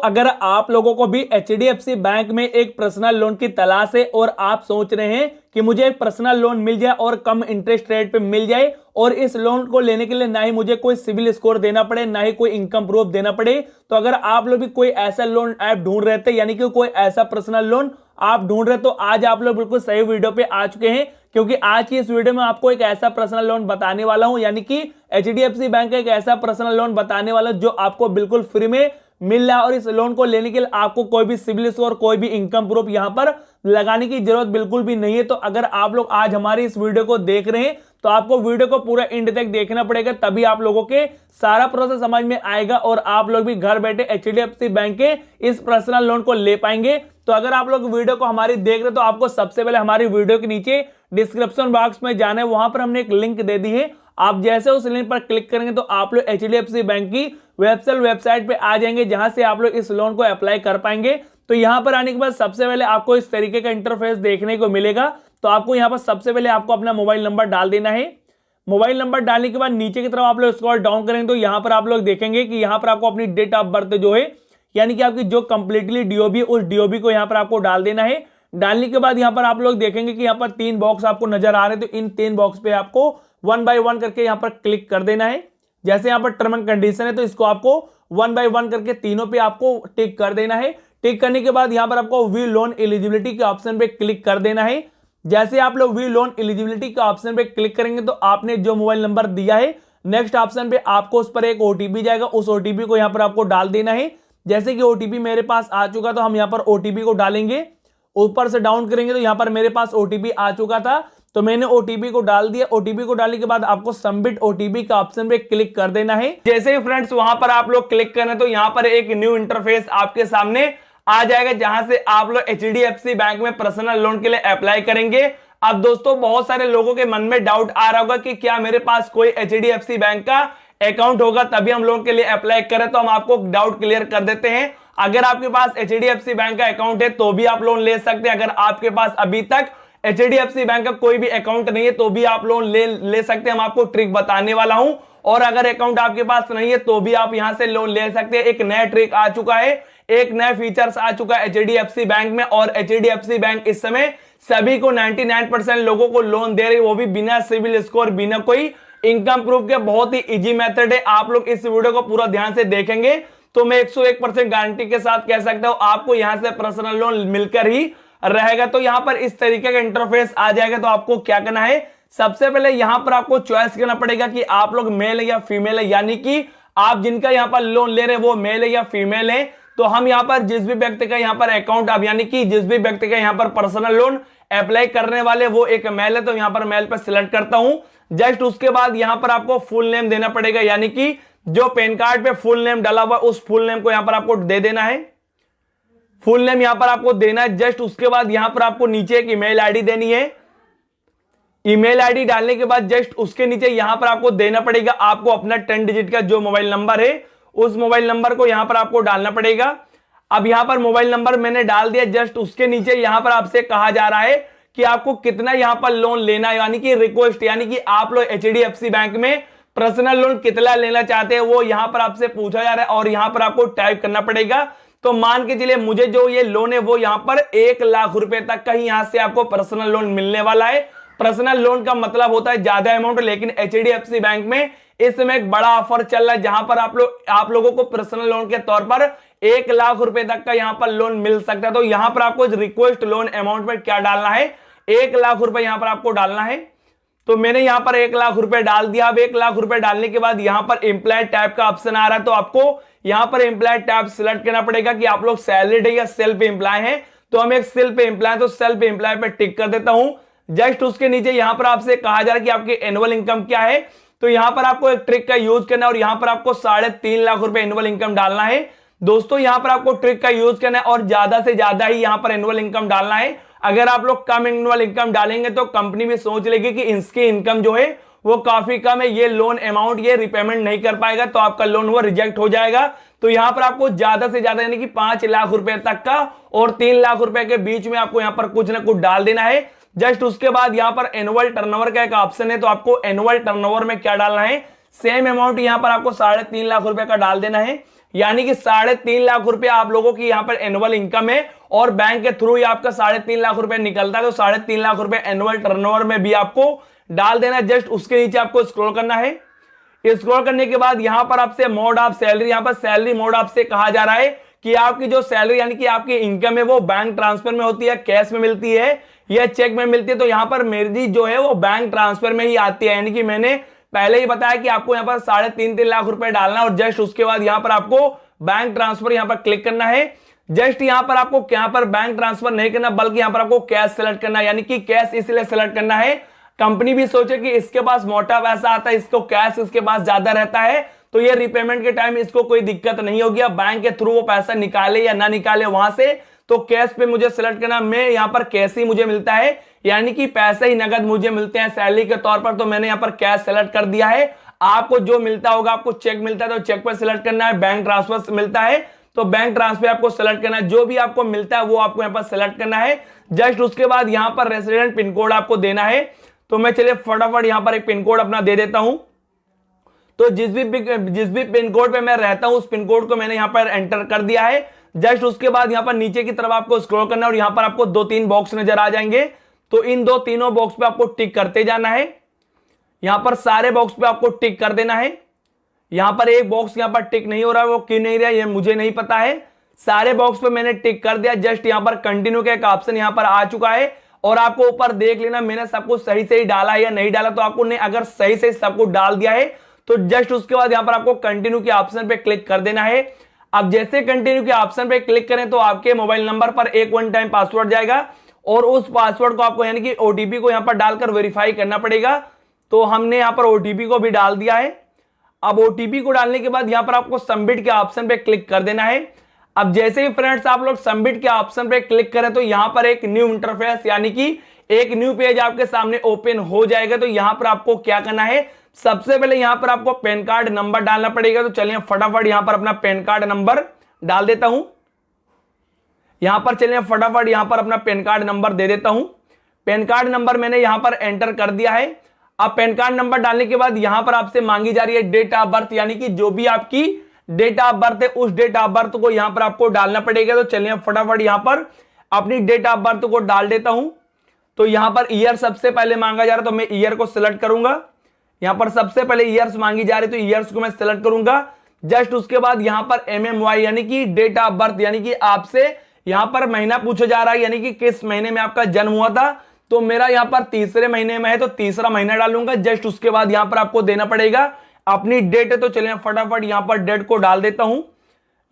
अगर आप लोगों को भी एचडीएफसी बैंक में एक पर्सनल लोन की तलाश है और आप सोच रहे हैं कि मुझे एक पर्सनल लोन मिल जाए और कम इंटरेस्ट रेट पे मिल जाए और इस लोन को लेने के लिए ना ही मुझे कोई सिविल स्कोर देना पड़े ना ही कोई इनकम प्रूफ देना पड़े, तो अगर आप लोग भी कोई ऐसा लोन ऐप ढूंढ रहे थे यानी कि कोई ऐसा पर्सनल लोन आप ढूंढ रहे, तो आज आप लोग बिल्कुल सही वीडियो पे आ चुके हैं, क्योंकि आज की इस वीडियो में आपको एक ऐसा पर्सनल लोन बताने वाला हूं, यानी कि एचडीएफसी बैंक का एक ऐसा पर्सनल लोन बताने वाला जो आपको बिल्कुल फ्री में मिल रहा है और इस लोन को लेने के लिए आपको कोई भी सिविल स्कोर कोई भी इनकम प्रूफ यहां पर लगाने की जरूरत बिल्कुल भी नहीं है। तो अगर आप लोग आज हमारी इस वीडियो को देख रहे हैं तो आपको वीडियो को पूरा एंड तक देखना पड़ेगा, तभी आप लोगों के सारा प्रोसेस समझ में आएगा और आप लोग भी घर बैठे एचडीएफसी बैंक के इस पर्सनल लोन को ले पाएंगे। तो अगर आप लोग वीडियो को हमारी देख रहे तो आपको सबसे पहले हमारी वीडियो के नीचे डिस्क्रिप्शन बॉक्स में जाना है, वहां पर हमने एक लिंक दे दी है, आप जैसे उस लिंक पर क्लिक करेंगे तो आप लोग एचडीएफसी बैंक की वेबसाइट पे आ जाएंगे, जहां से आप लोग इस लोन को अप्लाई कर पाएंगे। तो यहां पर आने के बाद सबसे पहले आपको इस तरीके का इंटरफेस देखने को मिलेगा। तो आपको यहां पर सबसे पहले आपको अपना मोबाइल नंबर डाल देना है। मोबाइल नंबर डालने के बाद नीचे की तरफ आप लोग स्क्रॉल डाउन करेंगे तो यहां पर आप लोग देखेंगे कि यहां पर आपको अपनी डेट ऑफ बर्थ जो है यानी कि आपकी जो कंप्लीटली डीओबी उस डीओबी को यहां पर आपको डाल देना है। डालने के बाद यहां पर आप लोग देखेंगे कि यहां पर 3 बॉक्स आपको नजर आ रहे हैं, तो इन 3 बॉक्स पे आपको 1 बाय 1 करके यहां पर क्लिक कर देना है। जैसे यहां पर टर्म एंड कंडीशन है तो इसको आपको 1 बाय 1 करके तीनों पे आपको टिक कर देना है। टिक करने के बाद यहां पर आपको व्यू लोन एलिजिबिलिटी के ऑप्शन पे क्लिक कर देना है। जैसे आप लोग व्यू लोन एलिजिबिलिटी के ऑप्शन पे क्लिक करेंगे तो आपने जो मोबाइल नंबर दिया है नेक्स्ट ऑप्शन पे आपको उस पर एक ओटीपी जाएगा, उस ओटीपी को यहां पर आपको डाल देना है। जैसे कि ओटीपी मेरे पास आ चुका तो हम यहां पर ओटीपी को डालेंगे, ऊपर से डाउन करेंगे तो यहां पर मेरे पास ओटीपी आ चुका था तो मैंने ओटीपी को डाल दिया। ओटीपी को डालने के बाद आपको सबमिट ओटीपी का ऑप्शन पे क्लिक कर देना है। जैसे ही फ्रेंड्स वहां पर आप लोग क्लिक करें तो यहां पर एक न्यू इंटरफेस आपके सामने आ जाएगा, जहां से आप लोग एचडीएफसी बैंक में पर्सनल लोन के लिए अप्लाई करेंगे। अब दोस्तों बहुत सारे लोगों के मन में डाउट आ रहा होगा कि क्या मेरे पास कोई एचडीएफसी बैंक का अकाउंट होगा तभी हम लोन के लिए अप्लाई करें, तो हम आपको डाउट क्लियर कर देते हैं। अगर आपके पास एचडीएफसी बैंक का अकाउंट है तो भी आप लोन ले सकते हैं। अगर आपके पास अभी तक एचडीएफसी बैंक का कोई भी अकाउंट नहीं है तो भी आप लोन ले सकते हैं। हम आपको ट्रिक बताने वाला हूं, और अगर अकाउंट आपके पास नहीं है तो भी आप यहां से लोन ले सकते हैं। एक नया ट्रिक आ चुका है, एक नया फीचर्स आ चुका है एचडीएफसी बैंक में, और एचडीएफसी बैंक इस समय सभी को 99% लोगों को लोन दे रही है, वो भी बिना सिविल स्कोर बिना कोई इनकम प्रूफ के। बहुत ही इजी मेथड है। आप लोग इस वीडियो को पूरा ध्यान से देखेंगे तो मैं 101% गारंटी के साथ कह सकता हूं आपको यहां से पर्सनल लोन मिलकर ही रहेगा। तो यहां पर इस तरीके का इंटरफेस आ जाएगा। तो आपको क्या करना है, सबसे पहले यहां पर आपको चॉइस करना पड़ेगा कि आप लोग मेल है या फीमेल है, यानी कि आप जिनका यहां पर लोन ले रहे हैं वो मेल है या फीमेल है। तो हम यहां पर जिस भी व्यक्ति का यहां पर अकाउंट अब यानी कि जिस भी व्यक्ति का यहां पर पर्सनल लोन अप्लाई करने वाले वो एक मेल है, तो यहां पर मेल पर सिलेक्ट करता हूं। जस्ट उसके बाद यहां पर आपको फुल नेम देना पड़ेगा, यानी कि जो पैन कार्ड पे फुल नेम डाला हुआ उस फुल नेम को यहां पर आपको दे देना है। फुल नेम यहां पर आपको देना है। जस्ट उसके बाद यहां पर आपको नीचे एक ईमेल आईडी देनी है। ईमेल आईडी डालने के बाद जस्ट उसके नीचे यहां पर आपको देना पड़ेगा आपको अपना 10 डिजिट का जो मोबाइल नंबर है, उस मोबाइल नंबर को यहां पर आपको डालना पड़ेगा। अब यहां पर मोबाइल नंबर मैंने डाल दिया। जस्ट उसके नीचे यहां पर आपसे कहा जा रहा है कि आपको कितना यहां पर लोन लेना है, यानी कि रिक्वेस्ट, यानी कि आप लोग एचडीएफसी बैंक में पर्सनल लोन कितना लेना चाहते हैं वो यहां पर आपसे पूछा जा रहा है, और यहां पर आपको टाइप करना पड़ेगा। तो मान के चलिए मुझे जो ये लोन है वो यहां पर 1 लाख रुपए तक का ही यहां से आपको पर्सनल लोन मिलने वाला है। पर्सनल लोन का मतलब होता है ज्यादा अमाउंट, लेकिन एचडीएफसी बैंक में इस समय एक बड़ा ऑफर चल रहा है जहां पर आप लोगों को पर्सनल लोन के तौर पर 1 लाख रुपए तक का यहां पर लोन मिल सकता है। तो यहां पर आपको रिक्वेस्ट लोन अमाउंट में क्या डालना है, 1 लाख रुपए यहां पर आपको डालना है। तो मैंने यहां पर 1 लाख रुपए डाल दिया। अब 1 लाख रुपए डालने के बाद यहां पर एम्प्लॉय टाइप का ऑप्शन आ रहा है, तो आपको यहां पर एम्प्लॉय टाइप सिलेक्ट करना पड़ेगा कि आप लोग सैलरीड है या सेल्फ एम्प्लॉय हैं। तो हम एक सेल्फ एम्प्लॉय, तो सेल्फ एम्प्लॉय पे टिक कर देता हूं। जस्ट उसके नीचे यहां पर आपसे कहा जा रहा है कि आपकी एनुअल इनकम क्या है, तो यहां पर आपको एक ट्रिक का यूज करना है और यहां पर आपको 3.5 लाख रुपए एनुअल इनकम डालना है। दोस्तों यहां पर आपको ट्रिक का यूज करना है और ज्यादा से ज्यादा ही यहां पर एनुअल इनकम डालना है। अगर आप लोग कम एनुअल इनकम डालेंगे तो कंपनी भी सोच लेगी कि इसकी इनकम जो है वो काफी कम है, ये लोन अमाउंट ये रिपेमेंट नहीं कर पाएगा, तो आपका लोन वो रिजेक्ट हो जाएगा। तो यहां पर आपको ज्यादा से ज्यादा यानी कि 5 लाख रुपए तक का और 3 लाख रुपए के बीच में आपको यहां पर कुछ ना कुछ डाल देना है। जस्ट उसके बाद यहां पर एनुअल टर्नओवर का एक ऑप्शन है, तो आपको एनुअल टर्नओवर में क्या डालना है, सेम अमाउंट यहां पर आपको 3.5 लाख रुपए का डाल देना है। यानी कि 3.5 लाख रुपए आप लोगों की यहाँ पर एनुअल इनकम है और बैंक के थ्रू ही आपका 3.5 लाख रुपए निकलता है। तो 3.5 लाख रुपए एनुअल टर्नओवर में भी आपको डाल देना। जस्ट उसके नीचे आपको स्क्रॉल करना है। स्क्रॉल करने के बाद यहां पर आपसे मोड ऑफ सैलरी, यहां पर सैलरी मोड आपसे कहा जा रहा है कि आपकी जो सैलरी यानी कि आपकी इनकम है वो बैंक ट्रांसफर में होती है, कैश में मिलती है या चेक में मिलती है। तो यहां पर मेरी जो है वो बैंक ट्रांसफर में ही आती है। यानी कि मैंने पहले ही बताया कि आपको यहां पर 3.5 लाख रुपए डालना और जस्ट उसके बाद यहां पर आपको बैंक ट्रांसफर यहां पर क्लिक करना है। जस्ट यहां पर आपको यहां पर बैंक ट्रांसफर नहीं करना बल्कि यहां पर आपको कैश सेलेक्ट करना है। यानी कि कैश इसलिए सेलेक्ट करना है, कंपनी भी सोचे कि इसके पास मोटा पैसा आता है, इसको कैश इसके पास ज्यादा रहता है, तो ये रिपेमेंट के टाइम इसको कोई दिक्कत नहीं होगी। अब बैंक के थ्रू वो पैसा निकाले या ना निकाले वहां से, तो कैश पे मुझे सिलेक्ट करना। मैं यहां पर कैश ही मुझे मिलता है, यानी कि पैसे ही नगद मुझे मिलते हैं सैलरी के तौर पर, तो मैंने यहां पर कैश सेलेक्ट कर दिया है। आपको जो मिलता होगा, आपको चेक मिलता है तो चेक पर सिलेक्ट करना है, बैंक ट्रांसफर मिलता है तो बैंक ट्रांसफर आपको सेलेक्ट करना है। जो भी आपको मिलता है वो आपको यहां पर सेलेक्ट करना है। जस्ट उसके बाद यहां पर रेसिडेंट पिन कोड आपको देना है। तो मैं चलिए फटाफट यहां पर एक पिन कोड अपना दे देता हूं। तो जिस भी पिन कोड पे मैं रहता हूं उस पिन कोड को मैंने यहां पर एंटर कर दिया है। जस्ट उसके बाद यहां पर नीचे की तरफ आपको स्क्रॉल करना है और यहां पर आपको 2-3 बॉक्स नजर आ जाएंगे। तो इन 2-3 बॉक्स पे आपको टिक करते जाना है। यहां पर सारे बॉक्स पे आपको टिक कर देना है। यहां पर एक बॉक्स यहां पर टिक नहीं हो रहा है, वो क्यों नहीं रहा है ये मुझे नहीं पता है। सारे बॉक्स पे मैंने टिक कर दिया। जस्ट यहां पर कंटिन्यू का एक ऑप्शन यहां पर आ चुका है और आपको ऊपर देख लेना मैंने सब कुछ सही से ही डाला है या नहीं डाला। तो आपको ने अगर सही से सब कुछ डाल दिया है तो जस्ट उसके बाद यहां पर आपको कंटिन्यू के ऑप्शन पे क्लिक कर देना है। अब जैसे कंटिन्यू के ऑप्शन पे क्लिक करें तो आपके मोबाइल नंबर पर एक वन टाइम पासवर्ड जाएगा और उस पासवर्ड को आपको यानी कि ओटीपी को यहां पर डालकर वेरीफाई करना पड़ेगा। तो हमने यहां पर ओटीपी को भी डाल दिया है। अब ओटीपी को डालने के बाद यहां पर आपको सबमिट के ऑप्शन पे क्लिक कर देना है। अब जैसे ही फ्रेंड्स आप लोग सबमिट के ऑप्शन पे क्लिक करें तो यहां पर एक न्यू इंटरफेस यानी कि एक न्यू पेज आपके सामने ओपन हो जाएगा। तो यहां पर आपको क्या करना है, सबसे पहले यहां पर आपको पैन कार्ड नंबर डालना पड़ेगा। तो चलिए फटाफट यहां पर अपना पैन कार्ड नंबर डाल देता हूं। यहां पर चलिए फटाफट यहां पर अपना पैन कार्ड नंबर दे देता हूं। पैन कार्ड नंबर मैंने यहां पर एंटर कर दिया है। अब पैन कार्ड नंबर डालने के बाद यहां पर आपसे मांगी जा रही है डेट ऑफ बर्थ, यानी कि जो भी आपकी डेट ऑफ बर्थ है उस डेट ऑफ बर्थ को यहां पर आपको डालना पड़ेगा। तो चलिए फटाफट यहां पर अपनी डेट ऑफ बर्थ को डाल देता हूं। तो यहां पर ईयर सबसे पहले मांगा जा रहा है तो मैं ईयर को सिलेक्ट करूंगा। यहां पर सबसे पहले ईयर्स मांगी जा रही है तो ईयर्स को मैं सिलेक्ट करूंगा। जस्ट उसके बाद यहां पर MMY यानी कि डेट ऑफ बर्थ, यानी कि आपसे यहां पर महीना पूछा जा रहा है, यानी कि किस महीने में आपका जन्म हुआ था। तो मेरा यहां पर तीसरे महीने में है तो तीसरा महीना डालूंगा। जस्ट उसके बाद यहां पर आपको देना पड़ेगा अपनी डेट है। तो चलिए फटाफट यहां पर डेट को डाल देता हूं।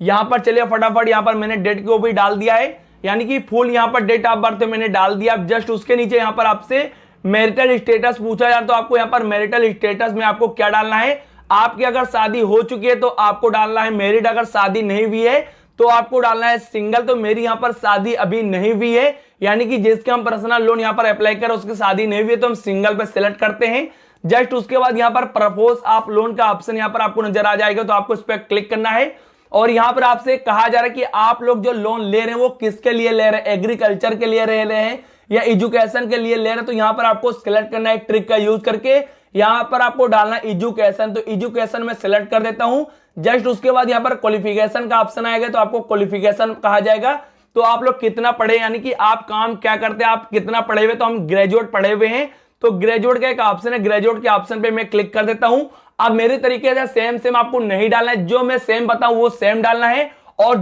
यहां पर चलिए फटाफट यहां पर मैंने डेट को भी डाल दिया है, यानी कि फुल यहां पर डेट ऑफ बर्थ मैंने डाल दिया। जस्ट उसके नीचे यहां पर आपसे मैरिटल स्टेटस पूछा जाए तो आपको यहां पर मैरिटल स्टेटस में आपको क्या डालना है, आपकी अगर शादी हो चुकी है तो आपको डालना है मैरिड, अगर शादी नहीं हुई है तो आपको डालना है सिंगल। तो मेरी यहां पर शादी अभी नहीं हुई है, यानी कि जिसके हम पर्सनल लोन यहां पर अप्लाई कर उसकी शादी नहीं हुई है तो हम सिंगल पे सिलेक्ट करते हैं। जस्ट उसके बाद यहां पर प्रपोज ऑफ लोन का ऑप्शन यहां पर आपको नजर आ जाएगा, तो आपको इस पर क्लिक करना है। और यहां पर आपसे कहा जा रहा है कि आप लोग जो लोन ले रहे हैं वो किसके लिए ले रहे हैं, एग्रीकल्चर के लिए ले रहे हैं या एजुकेशन के लिए ले रहे हैं। तो यहां पर आपको सिलेक्ट करना है ट्रिक का यूज करके, यहां पर आपको डालना एजुकेशन। तो एजुकेशन में सिलेक्ट कर देता हूं। जस्ट उसके बाद यहां पर क्वालिफिकेशन का ऑप्शन आएगा तो आपको क्वालिफिकेशन कहा जाएगा। तो आप लोग कितना पढ़े, यानी कि आप काम क्या करते हैं, आप कितना पढ़े हुए, तो हम ग्रेजुएट पढ़े हुए हैं तो ग्रेजुएट का एक ऑप्शन है, ग्रेजुएट के ऑप्शन पे मैं क्लिक कर देता हूं। अब मेरे तरीके से सेम आपको नहीं डालना है, जो मैं सेम बताऊं वो सेम डालना है और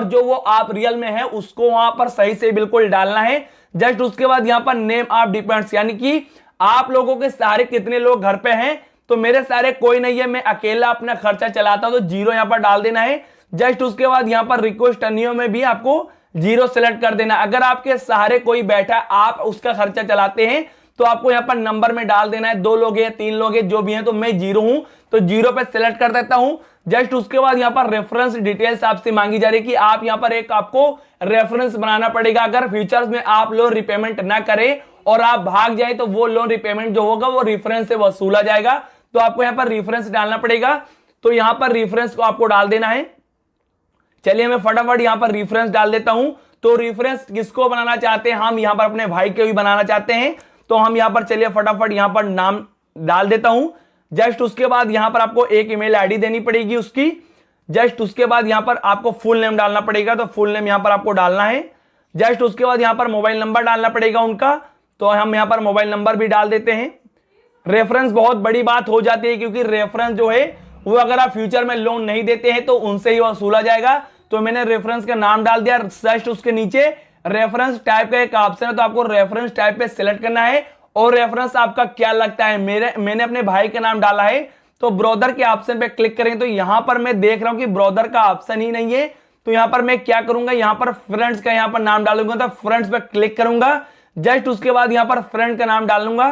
जो वो आप रियल में है उसको वहां पर सही से बिल्कुल डालना है। जस्ट उसके बाद यहां पर नेम ऑफ डिपेंड्स, यानी कि आप लोगों के सारे कितने लोग घर पे हैं, तो मेरे सारे कोई नहीं है, मैं अकेला अपना खर्चा चलाता हूं तो 0 यहां पर डाल देना है। जस्ट उसके बाद यहां पर रिक्वेस्ट टर्नियो में भी आपको 0 सेलेक्ट कर देना। अगर आपके सहारे कोई बैठा आप उसका खर्चा चलाते हैं तो आपको यहां पर नंबर में डाल देना है, 2 लोग हैं 3 लोग हैं जो भी हैं, तो मैं 0 हूं तो 0 पे सिलेक्ट कर देता हूं। जस्ट उसके बाद यहां पर रेफरेंस डिटेल्स आपसे मांगी जा रही है कि आप यहां पर एक आपको रेफरेंस बनाना पड़ेगा। अगर फ्यूचर्स में आप लोन रिपेमेंट ना करें और आप भाग जाए तो वो लोन रिपेमेंट जो होगा वो रेफरेंस से वसूला जाएगा। तो आपको यहां पर रेफरेंस डालना पड़ेगा। तो यहां पर रेफरेंस को आपको डाल देना है। चलिए मैं फटाफट यहां पर रेफरेंस डाल देता हूं। तो रेफरेंस किसको बनाना चाहते हैं, हम यहां पर अपने भाई के भी बनाना चाहते हैं तो हम यहां पर चलिए फटाफट यहां पर नाम डाल देता हूं। जस्ट उसके बाद यहां पर आपको एक ईमेल आईडी देनी पड़ेगी उसकी। जस्ट उसके बाद यहाँ पर आपको फुल नेम डालना पड़ेगा, तो फुल नेम यहाँ पर आपको डालना है। जस्ट उसके बाद यहाँ पर मोबाइल नंबर डालना पड़ेगा उनका, तो हम यहाँ पर मोबाइल नंबर भी डाल देते हैं। रेफरेंस बहुत बड़ी बात हो जाती है, क्योंकि रेफरेंस जो है वो अगर आप फ्यूचर में लोन नहीं देते हैं तो उनसे ही वसूला जाएगा। तो मैंने रेफरेंस का नाम डाल दिया। जस्ट उसके नीचे रेफरेंस टाइप का एक ऑप्शन है, तो आपको रेफरेंस टाइप पे सिलेक्ट करना है। और रेफरेंस आपका क्या लगता है, मैंने अपने भाई का नाम डाला है, तो ब्रदर के ऑप्शन पे क्लिक करेंगे तो यहां पर मैं देख रहा हूं कि ब्रदर का ऑप्शन ही नहीं है। तो यहां पर मैं क्या करूंगा, यहां पर फ्रेंड्स का यहां पर नाम डालूंगा, तो फ्रेंड्स पे क्लिक करूंगा। जस्ट उसके बाद यहां पर फ्रेंड का नाम डालूंगा।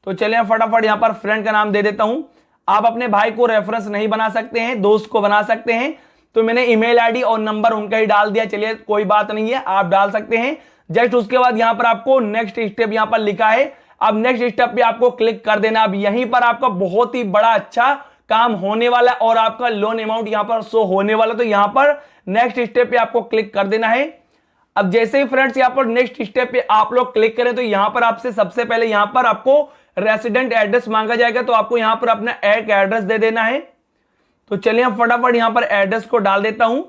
तो चलिए फटाफट यहां पर फ्रेंड का नाम दे देता हूं। आप अपने भाई को रेफरेंस नहीं बना सकते हैं, दोस्त को बना सकते हैं। तो मैंने ईमेल आईडी और नंबर उनका ही डाल दिया, चलिए कोई बात नहीं है, आप डाल सकते हैं। जस्ट उसके बाद यहां पर आपको नेक्स्ट स्टेप यहां पर लिखा है, अब नेक्स्ट स्टेप पे आपको क्लिक कर देना। अब यहीं पर आपका बहुत ही बड़ा अच्छा काम होने वाला है और आपका लोन अमाउंट यहां पर शो होने वाला, तो यहां पर नेक्स्ट स्टेप पे आपको क्लिक कर देना है। अब जैसे ही फ्रेंड्स यहां पर नेक्स्ट स्टेप पे आप लोग क्लिक करें तो यहां पर आपसे सबसे पहले यहां पर आपको रेसिडेंट एड्रेस मांगा जाएगा, तो आपको यहां पर अपना एक एड्रेस दे देना है। तो चलिए फटाफट यहां पर एड्रेस को डाल देता हूं।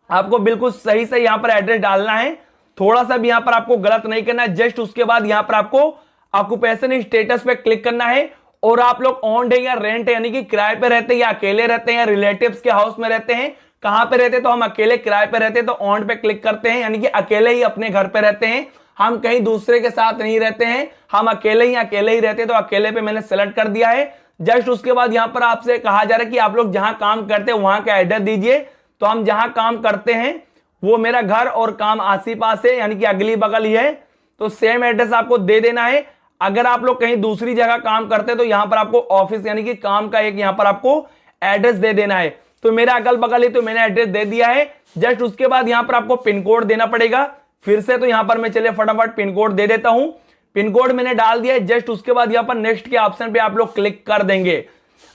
आपको बिल्कुल सही से यहां पर एड्रेस डालना है, थोड़ा सा भी यहां पर आपको गलत नहीं करना है। जस्ट उसके बाद यहां पर आपको ऑक्यूपेशन स्टेटस पे क्लिक करना है, और आप लोग ऑन है या रेंट है, यानी कि किराए पे रहते हैं या अकेले रहते हैं या रिलेटिव्स के हाउस में रहते हैं, कहां पे रहते हैं, तो हम अकेले किराए पे रहते हैं, तो ऑन पे क्लिक करते हैं, यानी कि अकेले ही अपने घर पे रहते हैं, हम कहीं दूसरे के साथ नहीं रहते हैं, हम अकेले ही रहते हैं, तो अकेले पे मैंने सेलेक्ट कर दिया है। जस्ट उसके बाद यहां पर आपसे कहा जा रहा है कि आप लोग जहां काम करते हैं वहां का एड्रेस दीजिए। तो हम जहां काम करते हैं वो मेरा घर और काम आसी पास है, यानी कि अगली बगल ही है, तो सेम एड्रेस आपको दे देना है। अगर आप लोग कहीं दूसरी जगह काम करते हैं तो यहां पर आपको ऑफिस यानी कि काम का एक यहां पर आपको एड्रेस दे देना है। तो मेरा अगल बगल ही, तो मैंने एड्रेस दे दिया है। जस्ट उसके बाद यहां पर आपको पिन कोड देना पड़ेगा फिर से, तो यहां पर मैं चलिए फटाफट पिन कोड दे देता हूं। पिन कोड मैंने डाल दिया है। जस्ट उसके बाद यहां पर नेक्स्ट के ऑप्शन पे आप लोग क्लिक कर देंगे।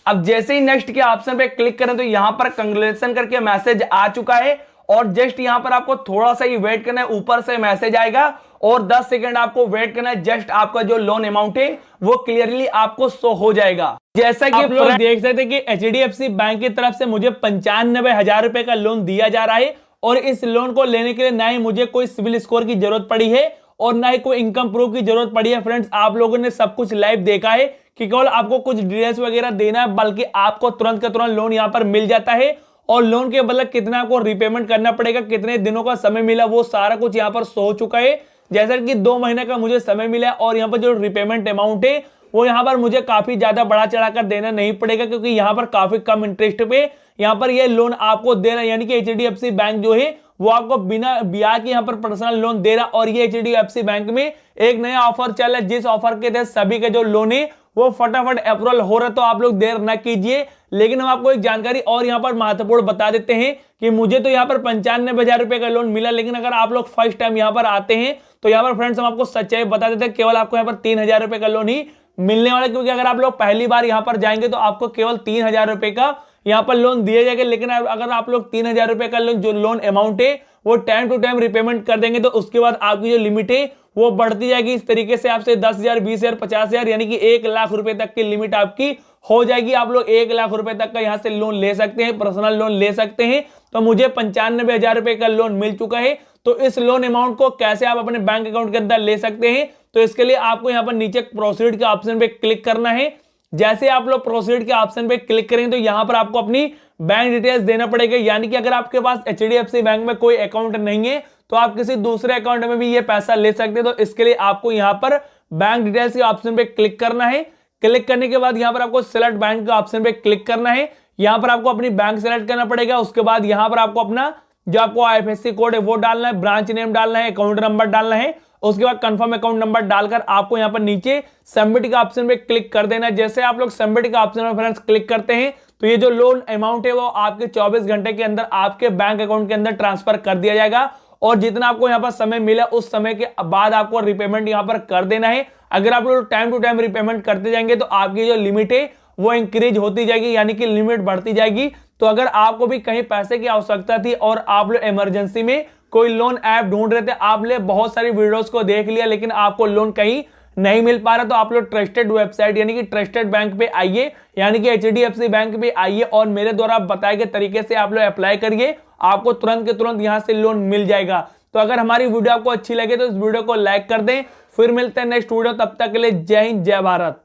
अब जैसे ही नेक्स्ट के ऑप्शन पे क्लिक करें तो यहां पर कंग्रेचुलेशन करके मैसेज आ चुका है, और जस्ट यहां पर आपको थोड़ा सा ही वेट करना है, ऊपर से मैसेज आएगा और 10 सेकंड आपको वेट करना है। जस्ट आपका जो लोन अमाउंट है वो क्लियरली आपको शो हो जाएगा। जैसा कि आप लोग देख सकते हैं कि एचडीएफसी बैंक की तरफ से मुझे 95,000 रुपए का लोन दिया जा रहा है, और इस लोन को लेने के लिए ना ही मुझे कोई सिविल स्कोर की जरूरत पड़ी है और ना ही कोई इनकम प्रूफ की जरूरत पड़ी है। फ्रेंड्स, आप लोगों ने सब कुछ लाइव देखा है कि केवल आपको कुछ डिटेल्स वगैरह देना है, बल्कि आपको तुरंत का तुरंत लोन यहां पर मिल जाता है। और लोन के बदले कितना आपको रिपेमेंट करना पड़ेगा, कितने दिनों का समय मिला, वो सारा कुछ यहां पर शो हो चुका है। जैसा कि 2 महीने का मुझे समय मिला है, और यहां पर जो रिपेमेंट अमाउंट है वो यहां पर मुझे काफी ज्यादा बढ़ा चढ़ाकर देना नहीं पड़ेगा, क्योंकि यहां पर काफी कम इंटरेस्ट पे यहां पर ये लोन आपको दे रहा है। यानी कि एचडीएफसी बैंक जो है वो आपको बिना ब्याज के यहां पर पर्सनल लोन दे रहा। और ये एचडीएफसी बैंक में एक नया ऑफर चल रहा है, जिस ऑफर के तहत सभी के जो लोन है वो फटाफट अप्रूवल हो रहा है, तो आप लोग देर ना कीजिए। लेकिन हम आपको एक जानकारी और यहां पर महत्वपूर्ण बता देते हैं कि मुझे तो यहां पर 95,000 रुपए का लोन मिला, लेकिन अगर आप लोग फर्स्ट टाइम यहां पर आते हैं तो यहां पर फ्रेंड्स हम आपको सच्चाई बता देते हैं, केवल आपको यहां पर 3,000 रुपए का लोन ही मिलने वाला है। क्योंकि अगर आप लोग पहली बार यहां पर जाएंगे तो आपको केवल 3,000 रुपए का यहां पर लोन दिया जाएगा। लेकिन अगर आप लोग 3,000 रुपए का जो लोन अमाउंट है वो टाइम टू टाइम रिपेमेंट कर देंगे तो उसके बाद आपकी जो लिमिट है वो बढ़ती जाएगी। इस तरीके से आपसे 10,000, 20,000, 50,000 यानी कि 1 लाख रुपए तक की लिमिट आपकी हो जाएगी। आप लोग 1 लाख रुपए तक का यहां से लोन ले सकते हैं, पर्सनल लोन ले सकते हैं। तो मुझे 95,000 रुपए का लोन मिल चुका है। तो इस लोन अमाउंट को कैसे आप अपने बैंक अकाउंट के अंदर ले सकते हैं, तो इसके लिए आपको यहां पर नीचे प्रोसीड के ऑप्शन पे क्लिक करना है। जैसे आप लोग प्रोसीड के ऑप्शन पे क्लिक करेंगे तो यहां पर आपको अपनी बैंक डिटेल्स देना पड़ेगा। यानी कि अगर आपके पास एचडीएफसी बैंक में कोई अकाउंट नहीं है तो आप किसी दूसरे अकाउंट में भी ये पैसा ले सकते हैं। तो इसके लिए आपको यहां पर बैंक डिटेल्स के ऑप्शन पे क्लिक करना है। क्लिक करने के बाद यहां पर आपको सिलेक्ट बैंक के ऑप्शन पे क्लिक करना है। यहां पर आपको अपनी बैंक सेलेक्ट करना पड़ेगा। उसके बाद यहां पर आपको अपना जो आपको आईएफएससी कोड है वो डालना है, ब्रांच नेम डालना है, अकाउंट नंबर डालना है। उसके बाद कंफर्म अकाउंट नंबर डालकर आपको यहां पर नीचे सबमिट का ऑप्शन पे क्लिक कर देना है। जैसे आप लोग सबमिट का ऑप्शन में फ्रेंड्स क्लिक करते हैं तो ये जो लोन अमाउंट है वो आपके 24 घंटे के अंदर आपके बैंक अकाउंट के अंदर ट्रांसफर कर दिया जाएगा। और जितना आपको यहां पर समय मिला उस समय के बाद आपको रिपेमेंट यहां पर कर देना है। अगर आप लोग टाइम टू टाइम रिपेमेंट करते जाएंगे तो आपकी जो लिमिट है वो इंक्रीज होती जाएगी, यानी कि लिमिट बढ़ती जाएगी। तो अगर आपको भी कहीं पैसे की आवश्यकता थी और आप लोग इमरजेंसी में कोई लोन ऐप ढूंढ रहे थे, आपने बहुत सारी वीडियोस को देख लिया लेकिन आपको लोन कहीं नहीं मिल पा रहा तो आप लोग ट्रस्टेड वेबसाइट यानी कि ट्रस्टेड बैंक पे आइए, यानी कि HDFC बैंक पे आइए और मेरे द्वारा बताए गए तरीके से आप लोग अप्लाई करिए, आपको तुरंत के तुरंत यहां से लोन मिल जाएगा। तो अगर हमारी वीडियो आपको अच्छी लगे तो इस वीडियो को लाइक कर दें। फिर मिलते हैं नेक्स्ट वीडियो, तब तक के लिए जय हिंद जय भारत।